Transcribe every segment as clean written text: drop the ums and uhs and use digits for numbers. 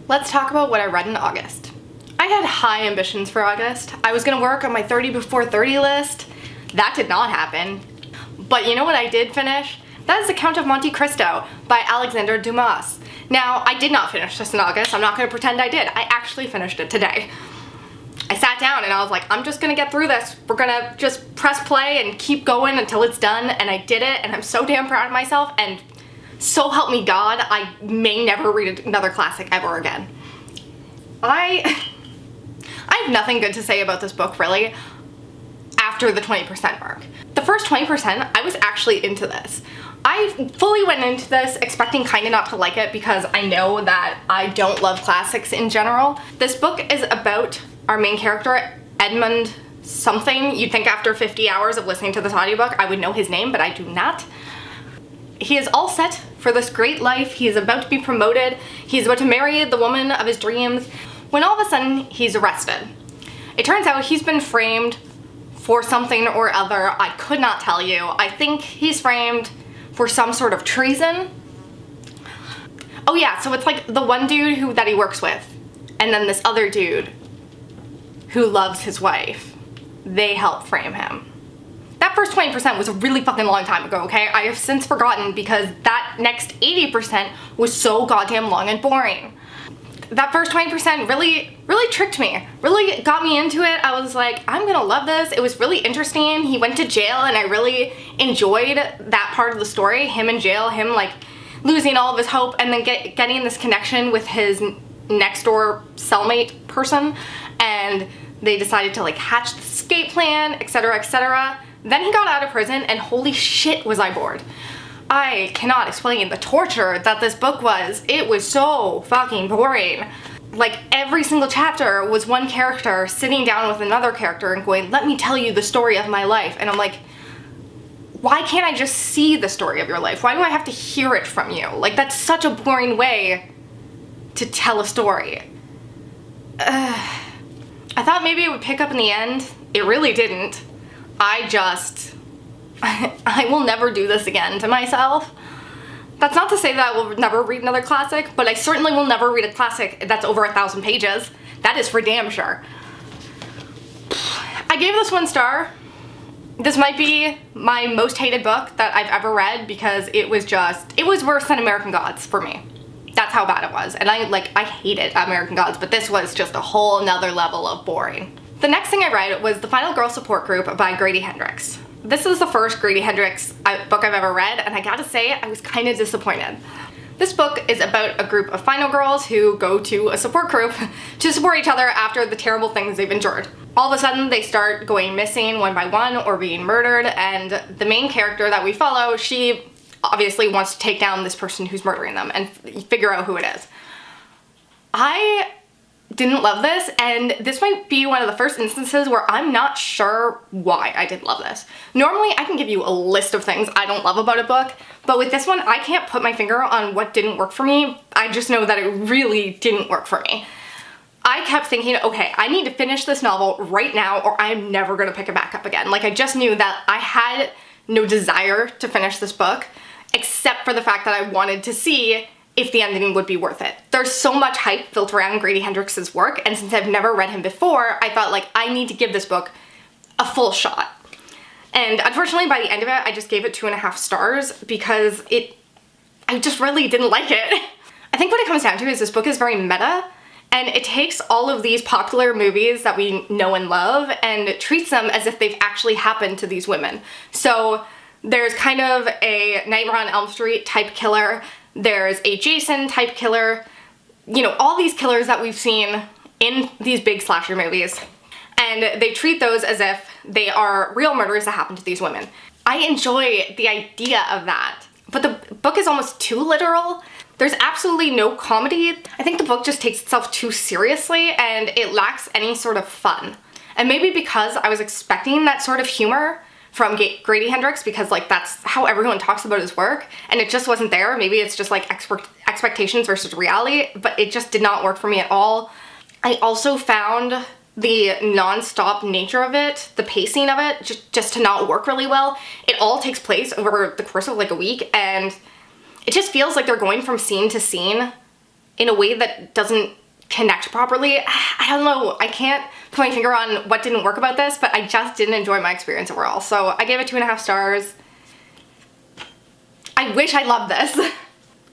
Let's talk about what I read in August. I had high ambitions for August. I was gonna work on my 30 before 30 list. That did not happen. But you know what I did finish? That is The Count of Monte Cristo by Alexandre Dumas. Now, I did not finish this in August. I'm not gonna pretend I did. I actually finished it today. I sat down and I was like, I'm just gonna get through this. We're gonna just press play and keep going until it's done, and I did it, and I'm so damn proud of myself, and so help me God, I may never read another classic ever again. I have nothing good to say about this book, really, after the 20% mark. The first 20%, I was actually into this. I fully went into this expecting kinda not to like it because I know that I don't love classics in general. This book is about our main character, Edmund something. You'd think after 50 hours of listening to this audiobook I would know his name, but I do not. He is all set for this great life. He is about to be promoted. He's about to marry the woman of his dreams, when all of a sudden he's arrested. It turns out he's been framed for something or other. I could not tell you. I think he's framed for some sort of treason. Oh yeah, so it's like the one dude that he works with, and then this other dude who loves his wife. They help frame him. That first 20% was a really fucking long time ago, okay? I have since forgotten because that next 80% was so goddamn long and boring. That first 20% really tricked me, really got me into it. I was like, I'm gonna love this. It was really interesting. He went to jail and I really enjoyed that part of the story. Him in jail, him like losing all of his hope and then getting this connection with his next door cellmate person, and they decided to like hatch the escape plan, etc., etc. Then he got out of prison and holy shit was I bored. I cannot explain the torture that this book was. It was so fucking boring. Like every single chapter was one character sitting down with another character and going, let me tell you the story of my life. And I'm like, why can't I just see the story of your life? Why do I have to hear it from you? Like that's such a boring way to tell a story. I thought maybe it would pick up in the end. It really didn't. I will never do this again to myself. That's not to say that I will never read another classic, but I certainly will never read a classic that's over 1,000 pages. That is for damn sure. I gave this 1 star. This might be my most hated book that I've ever read because it was worse than American Gods for me. That's how bad it was. And I hated American Gods, but this was just a whole nother level of boring. The next thing I read was The Final Girl Support Group by Grady Hendrix. This is the first Grady Hendrix book I've ever read, and I gotta say, I was kind of disappointed. This book is about a group of final girls who go to a support group to support each other after the terrible things they've endured. All of a sudden, they start going missing one by one or being murdered, and the main character that we follow, she obviously wants to take down this person who's murdering them and figure out who it is. I didn't love this, and this might be one of the first instances where I'm not sure why I didn't love this. Normally I can give you a list of things I don't love about a book, but with this one I can't put my finger on what didn't work for me. I just know that it really didn't work for me. I kept thinking, okay, I need to finish this novel right now or I'm never gonna pick it back up again. Like I just knew that I had no desire to finish this book, except for the fact that I wanted to see if the ending would be worth it. There's so much hype built around Grady Hendrix's work, and since I've never read him before, I thought like I need to give this book a full shot. And unfortunately by the end of it, I just gave it 2.5 stars because I just really didn't like it. I think what it comes down to is this book is very meta, and it takes all of these popular movies that we know and love and treats them as if they've actually happened to these women. So there's kind of a Nightmare on Elm Street type killer, there's a Jason type killer, you know, all these killers that we've seen in these big slasher movies. And they treat those as if they are real murders that happen to these women. I enjoy the idea of that, but the book is almost too literal. There's absolutely no comedy. I think the book just takes itself too seriously and it lacks any sort of fun. And maybe because I was expecting that sort of humor from Grady Hendrix, because like that's how everyone talks about his work, and it just wasn't there. Maybe it's just like expectations versus reality, but it just did not work for me at all. I also found the non-stop nature of it, the pacing of it, just to not work really well. It all takes place over the course of like a week, and it just feels like they're going from scene to scene in a way that doesn't connect properly. I don't know, I can't put my finger on what didn't work about this, but I just didn't enjoy my experience overall. So I gave it 2.5 stars. I wish I loved this.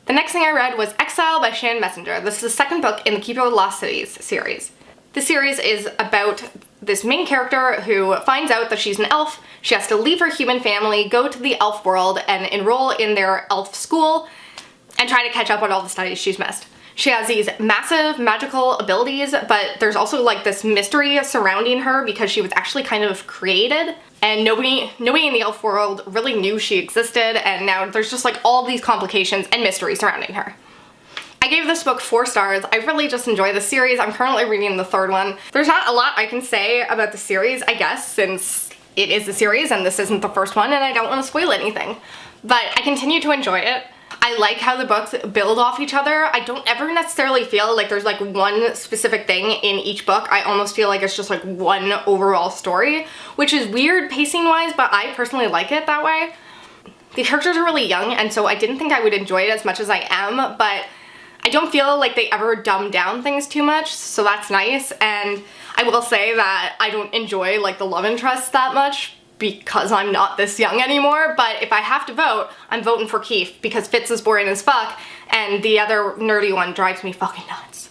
The next thing I read was Exile by Shannon Messenger. This is the second book in the Keeper of the Lost Cities series. This series is about this main character who finds out that she's an elf. She has to leave her human family, go to the elf world, and enroll in their elf school and try to catch up on all the studies she's missed. She has these massive magical abilities, but there's also like this mystery surrounding her because she was actually kind of created, and nobody in the elf world really knew she existed, and now there's just like all these complications and mystery surrounding her. I gave this book 4 stars. I really just enjoy the series. I'm currently reading the 3rd one. There's not a lot I can say about the series, I guess, since it is the series and this isn't the first one and I don't want to spoil anything. But I continue to enjoy it. I like how the books build off each other. I don't ever necessarily feel like there's like one specific thing in each book. I almost feel like it's just like one overall story, which is weird pacing wise, but I personally like it that way. The characters are really young, and so I didn't think I would enjoy it as much as I am, but I don't feel like they ever dumb down things too much, so that's nice. And I will say that I don't enjoy like the love interest that much because I'm not this young anymore, but if I have to vote, I'm voting for Keith because Fitz is boring as fuck and the other nerdy one drives me fucking nuts.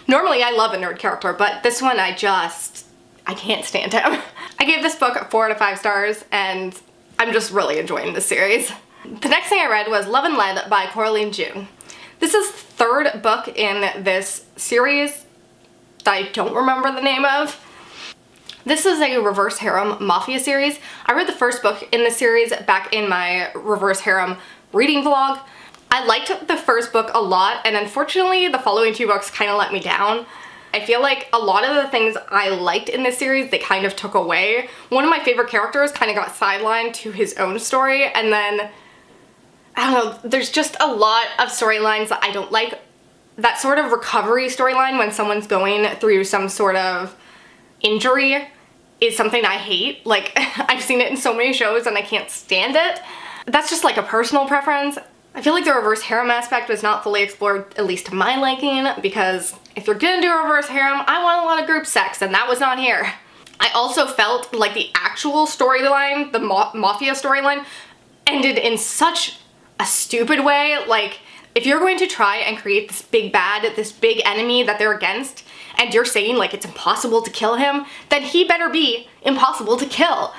Normally I love a nerd character, but this one I can't stand him. I gave this book 4 out of 5 stars and I'm just really enjoying this series. The next thing I read was Love and Lead by Coralee and June. This is the 3rd book in this series that I don't remember the name of. This is a reverse harem mafia series. I read the 1st book in this series back in my reverse harem reading vlog. I liked the 1st book a lot, and unfortunately the following 2 books kind of let me down. I feel like a lot of the things I liked in this series they kind of took away. One of my favorite characters kind of got sidelined to his own story, and then I don't know, there's just a lot of storylines that I don't like. That sort of recovery storyline when someone's going through some sort of injury is something I hate. Like, I've seen it in so many shows and I can't stand it. That's just like a personal preference. I feel like the reverse harem aspect was not fully explored, at least to my liking, because if you're gonna do a reverse harem, I want a lot of group sex, and that was not here. I also felt like the actual storyline, the mafia storyline, ended in such a stupid way. Like, if you're going to try and create this big bad, this big enemy that they're against, and you're saying like it's impossible to kill him, then he better be impossible to kill.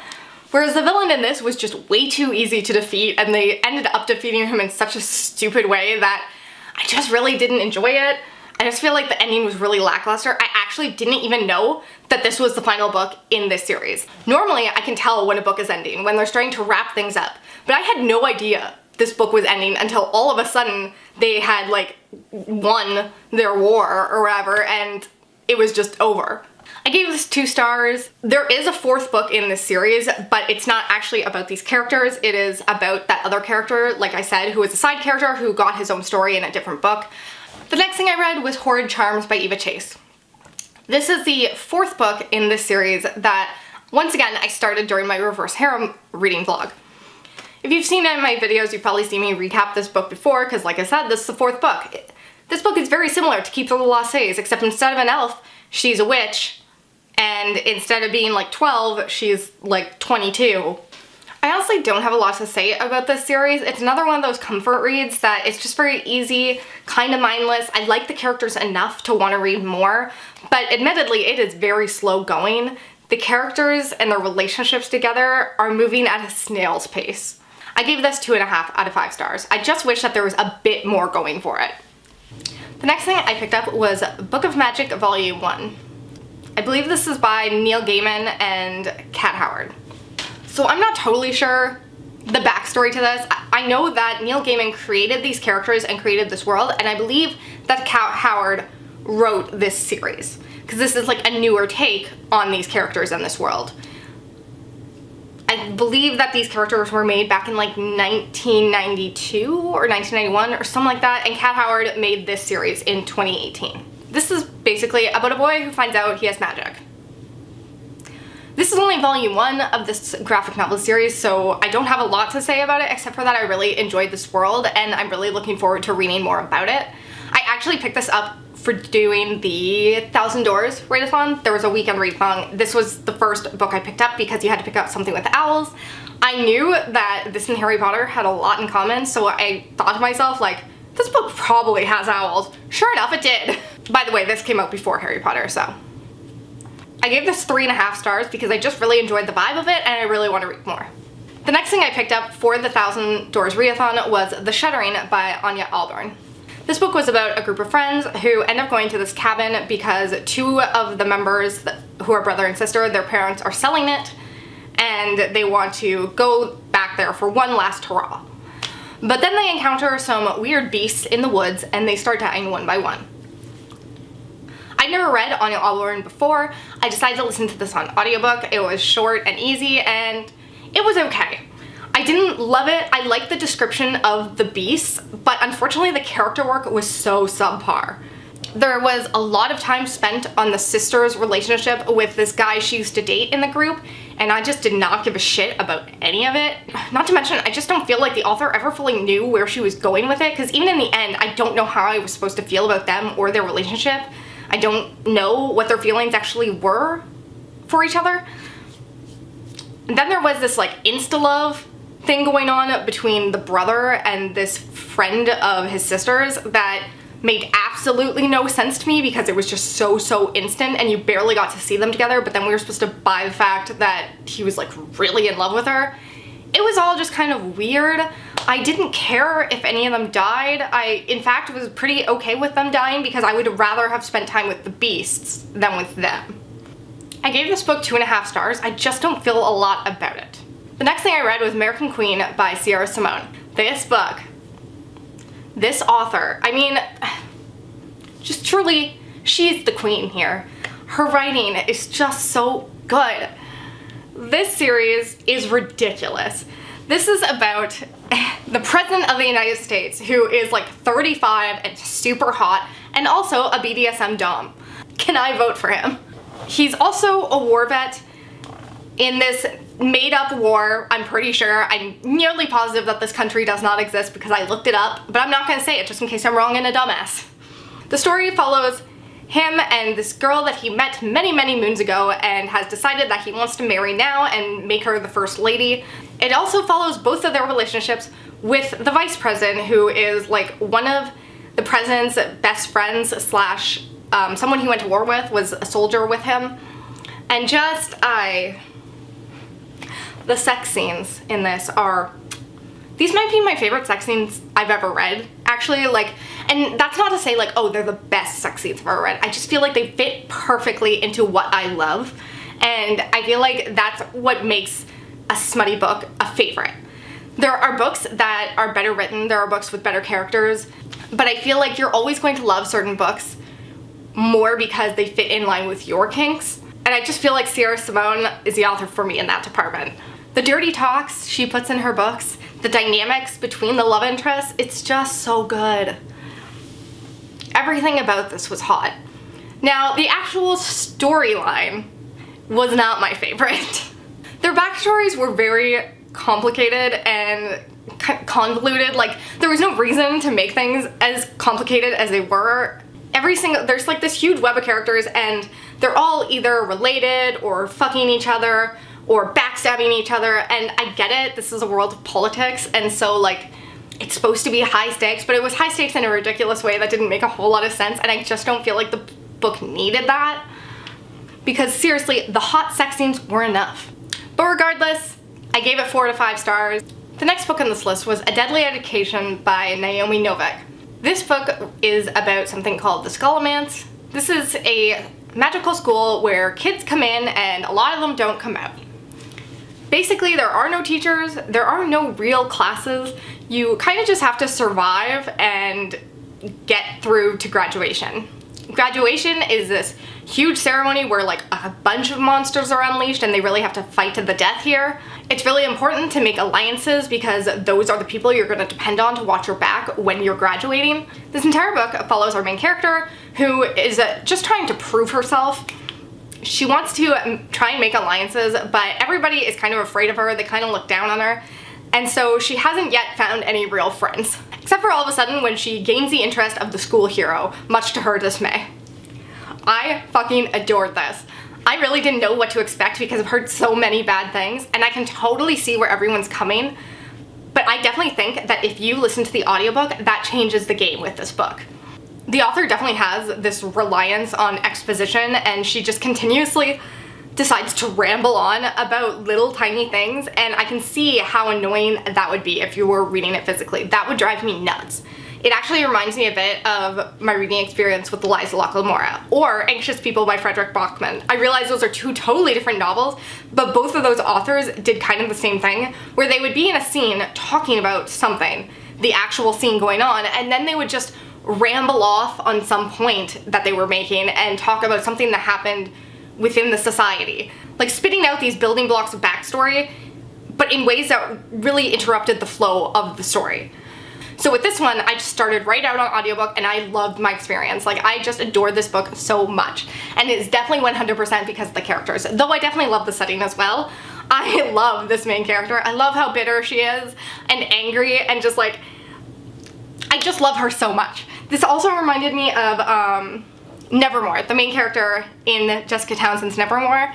Whereas the villain in this was just way too easy to defeat, and they ended up defeating him in such a stupid way that I just really didn't enjoy it. I just feel like the ending was really lackluster. I actually didn't even know that this was the final book in this series. Normally I can tell when a book is ending, when they're starting to wrap things up, but I had no idea this book was ending until all of a sudden they had like won their war or whatever, and it was just over. I gave this 2 stars. There is a 4th book in this series, but it's not actually about these characters. It is about that other character, like I said, who is a side character who got his own story in a different book. The next thing I read was Horrid Charms by Eva Chase. This is the 4th book in this series that, once again, I started during my reverse harem reading vlog. If you've seen any of my videos, you've probably seen me recap this book before, because like I said, this is the 4th book. This book is very similar to Keeper of the Lost Cities, except instead of an elf, she's a witch, and instead of being like 12, she's like 22. I honestly don't have a lot to say about this series. It's another one of those comfort reads that it's just very easy, kind of mindless. I like the characters enough to want to read more, but admittedly it is very slow going. The characters and their relationships together are moving at a snail's pace. I gave this 2.5 out of 5 stars. I just wish that there was a bit more going for it. The next thing I picked up was Book of Magic Volume 1. I believe this is by Neil Gaiman and Kat Howard. So I'm not totally sure the backstory to this. I know that Neil Gaiman created these characters and created this world, and I believe that Kat Howard wrote this series, because this is like a newer take on these characters in this world. I believe that these characters were made back in like 1992 or 1991 or something like that, and Kat Howard made this series in 2018. This is basically about a boy who finds out he has magic. This is only volume 1 of this graphic novel series, so I don't have a lot to say about it except for that I really enjoyed this world and I'm really looking forward to reading more about it. I actually picked this up for doing the 1,000 Doors Readathon. There was a weekend readathon. This was the first book I picked up because you had to pick up something with owls. I knew that this and Harry Potter had a lot in common, so I thought to myself, like, this book probably has owls. Sure enough, it did. By the way, this came out before Harry Potter, so. I gave this 3.5 stars because I just really enjoyed the vibe of it and I really want to read more. The next thing I picked up for the 1,000 Doors Readathon was The Shuddering by Ania Ahlborn. This book was about a group of friends who end up going to this cabin because 2 of the members who are brother and sister, their parents are selling it, and they want to go back there for one last hurrah. But then they encounter some weird beasts in the woods and they start dying one by one. I'd never read Ania Ahlborn before. I decided to listen to this on audiobook. It was short and easy and it was okay. I didn't love it. I liked the description of the beasts, but unfortunately the character work was so subpar. There was a lot of time spent on the sister's relationship with this guy she used to date in the group, and I just did not give a shit about any of it. Not to mention, I just don't feel like the author ever fully knew where she was going with it, because even in the end, I don't know how I was supposed to feel about them or their relationship. I don't know what their feelings actually were for each other. And then there was this like insta-love thing going on between the brother and this friend of his sister's that made absolutely no sense to me because it was just so instant and you barely got to see them together, but then we were supposed to buy the fact that he was like really in love with her. It was all just kind of weird. I didn't care if any of them died. I, in fact, was pretty okay with them dying because I would rather have spent time with the beasts than with them. I gave this book 2.5 stars. I just don't feel a lot about it. The next thing I read was American Queen by Simone. This book, this author, I mean, just truly, she's the queen here. Her writing is just so good. This series is ridiculous. This is about the President of the United States who is like 35 and super hot and also a BDSM dom. Can I vote for him? He's also a war vet in this made-up war, I'm pretty sure. I'm nearly positive that this country does not exist because I looked it up, but I'm not gonna say it just in case I'm wrong and a dumbass. The story follows him and this girl that he met many moons ago and has decided that he wants to marry now and make her the first lady. It also follows both of their relationships with the vice president, who is like one of the president's best friends slash someone he went to war with, was a soldier with him. And just, the sex scenes in this are, these might be my favorite sex scenes I've ever read, actually, like, and that's not to say like, oh, they're the best sex scenes I've ever read. I just feel like they fit perfectly into what I love, and I feel like that's what makes a smutty book a favorite. There are books that are better written, there are books with better characters, but I feel like you're always going to love certain books more because they fit in line with your kinks, and I just feel like Simone is the author for me in that department. The dirty talks she puts in her books, the dynamics between the love interests, it's just so good. Everything about this was hot. Now, the actual storyline was not my favorite. Their backstories were very complicated and convoluted. Like, there was no reason to make things as complicated as they were. There's like this huge web of characters and they're all either related or fucking each other or backstabbing each other, and I get it, this is a world of politics, and so like, it's supposed to be high stakes, but it was high stakes in a ridiculous way that didn't make a whole lot of sense, and I just don't feel like the book needed that, because seriously, the hot sex scenes were enough. But regardless, I gave it 4 to 5 stars. The next book on this list was A Deadly Education by Naomi Novik. This book is about something called the Scholomance. This is a magical school where kids come in and a lot of them don't come out. Basically, there are no teachers, there are no real classes. You kind of just have to survive and get through to graduation. Graduation is this huge ceremony where like a bunch of monsters are unleashed and they really have to fight to the death here. It's really important to make alliances because those are the people you're going to depend on to watch your back when you're graduating. This entire book follows our main character who is just trying to prove herself. She wants to try and make alliances, but everybody is kind of afraid of her. They kind of look down on her. And so she hasn't yet found any real friends. Except for all of a sudden when she gains the interest of the school hero, much to her dismay. I fucking adored this. I really didn't know what to expect because I've heard so many bad things, and I can totally see where everyone's coming, but I definitely think that if you listen to the audiobook, that changes the game with this book. The author definitely has this reliance on exposition, and she just continuously decides to ramble on about little tiny things, and I can see how annoying that would be if you were reading it physically. That would drive me nuts. It actually reminds me a bit of my reading experience with Eliza Locke-Lamora or Anxious People by Frederick Bachman. I realize those are two totally different novels, but both of those authors did kind of the same thing, where they would be in a scene talking about something, the actual scene going on, and then they would just ramble off on some point that they were making and talk about something that happened within the society. Like spitting out these building blocks of backstory, but in ways that really interrupted the flow of the story. So with this one, I just started right out on audiobook and I loved my experience. Like, I just adored this book so much. And it's definitely 100% because of the characters, though I definitely love the setting as well. I love this main character. I love how bitter she is and angry and just like, I just love her so much. This also reminded me of Nevermore, the main character in Jessica Townsend's Nevermore.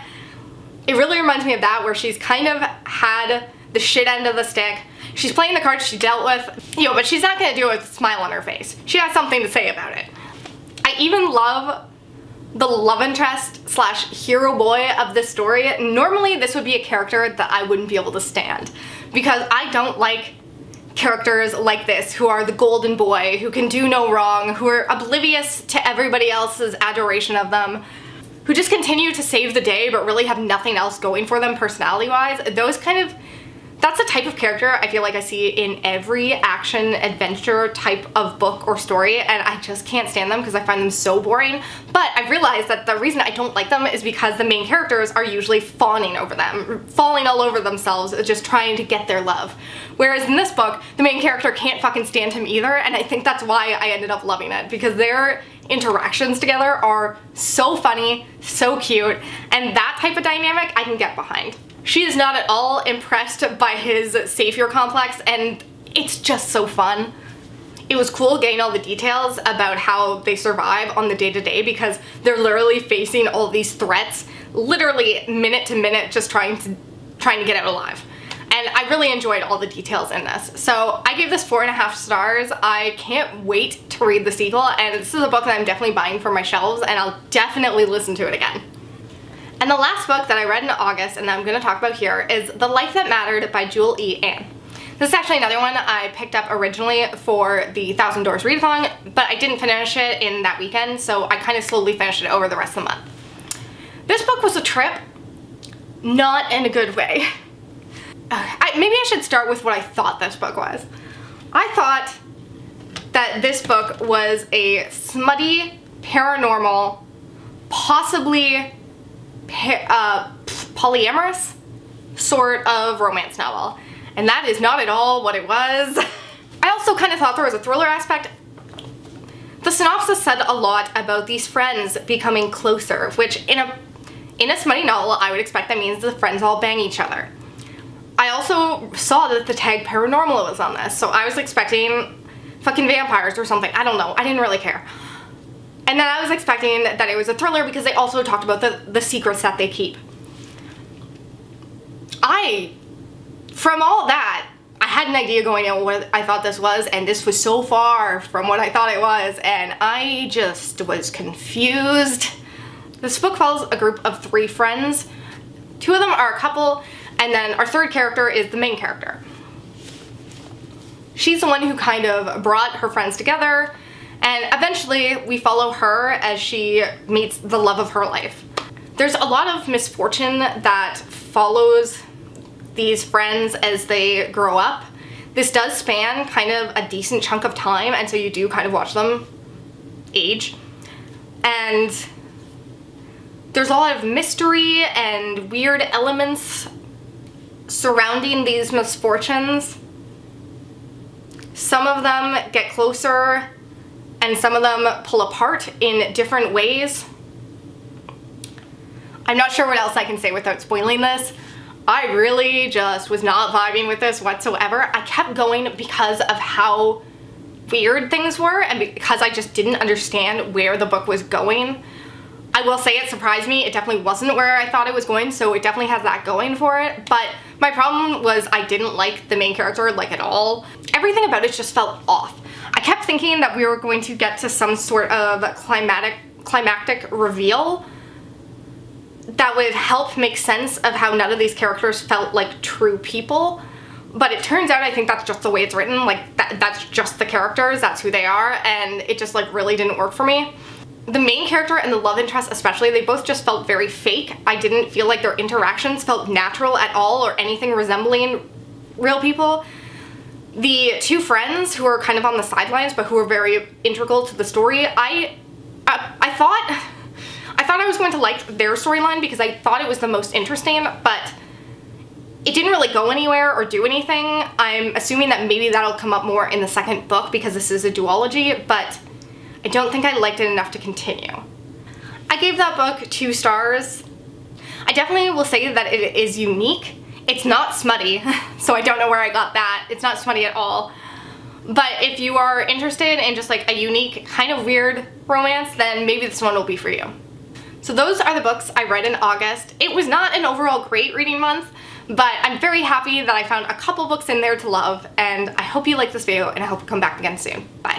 It really reminds me of that, where she's kind of had the shit end of the stick. She's playing the cards she dealt with, you know, but she's not gonna do it with a smile on her face. She has something to say about it. I even love the love interest slash hero boy of this story. Normally this would be a character that I wouldn't be able to stand, because I don't like characters like this who are the golden boy, who can do no wrong, who are oblivious to everybody else's adoration of them, who just continue to save the day but really have nothing else going for them personality-wise. That's the type of character I feel like I see in every action adventure type of book or story, and I just can't stand them because I find them so boring. But I've realized that the reason I don't like them is because the main characters are usually fawning over them, falling all over themselves, just trying to get their love. Whereas in this book, the main character can't fucking stand him either, and I think that's why I ended up loving it, because their interactions together are so funny, so cute, and that type of dynamic I can get behind. She is not at all impressed by his savior complex, and it's just so fun. It was cool getting all the details about how they survive on the day-to-day, because they're literally facing all these threats, literally minute to minute, just trying to get out alive. And I really enjoyed all the details in this. So I gave this 4.5 stars. I can't wait to read the sequel, and this is a book that I'm definitely buying for my shelves, and I'll definitely listen to it again. And the last book that I read in August and that I'm going to talk about here is The Life That Mattered by Jewel E. Ann. This is actually another one I picked up originally for the 1,000 Doors Readathon, but I didn't finish it in that weekend, so I kind of slowly finished it over the rest of the month. This book was a trip, not in a good way. Maybe I should start with what I thought this book was. I thought that this book was a smutty, paranormal, possibly polyamorous sort of romance novel, and that is not at all what it was. I also kind of thought there was a thriller aspect. The synopsis said a lot about these friends becoming closer, which in a smutty novel I would expect that means the friends all bang each other. I also saw that the tag paranormal was on this, so I was expecting fucking vampires or something. I don't know, I didn't really care. And then I was expecting that it was a thriller because they also talked about the secrets that they keep. From all that, I had an idea going in what I thought this was, and this was so far from what I thought it was, and I just was confused. This book follows a group of 3 friends. 2 of them are a couple, and then our third character is the main character. She's the one who kind of brought her friends together, and eventually we follow her as she meets the love of her life. There's a lot of misfortune that follows these friends as they grow up. This does span kind of a decent chunk of time, and so you do kind of watch them age. And there's a lot of mystery and weird elements surrounding these misfortunes. Some of them get closer, and some of them pull apart in different ways. I'm not sure what else I can say without spoiling this. I really just was not vibing with this whatsoever. I kept going because of how weird things were, and because I just didn't understand where the book was going. I will say it surprised me. It definitely wasn't where I thought it was going, so it definitely has that going for it. But my problem was I didn't like the main character, like, at all. Everything about it just felt off. I kept thinking that we were going to get to some sort of climactic reveal that would help make sense of how none of these characters felt like true people. But it turns out I think that's just the way it's written. Like, that's just the characters, that's who they are, and it just, like, really didn't work for me. The main character and the love interest especially, they both just felt very fake. I didn't feel like their interactions felt natural at all or anything resembling real people. The two friends who are kind of on the sidelines but who are very integral to the story, I thought I was going to like their storyline because I thought it was the most interesting, but it didn't really go anywhere or do anything. I'm assuming that maybe that'll come up more in the second book because this is a duology, but I don't think I liked it enough to continue. I gave that book 2 stars. I definitely will say that it is unique. It's not smutty, so I don't know where I got that. It's not smutty at all. But if you are interested in just like a unique, kind of weird romance, then maybe this one will be for you. So those are the books I read in August. It was not an overall great reading month, but I'm very happy that I found a couple books in there to love, and I hope you like this video, and I hope you come back again soon. Bye.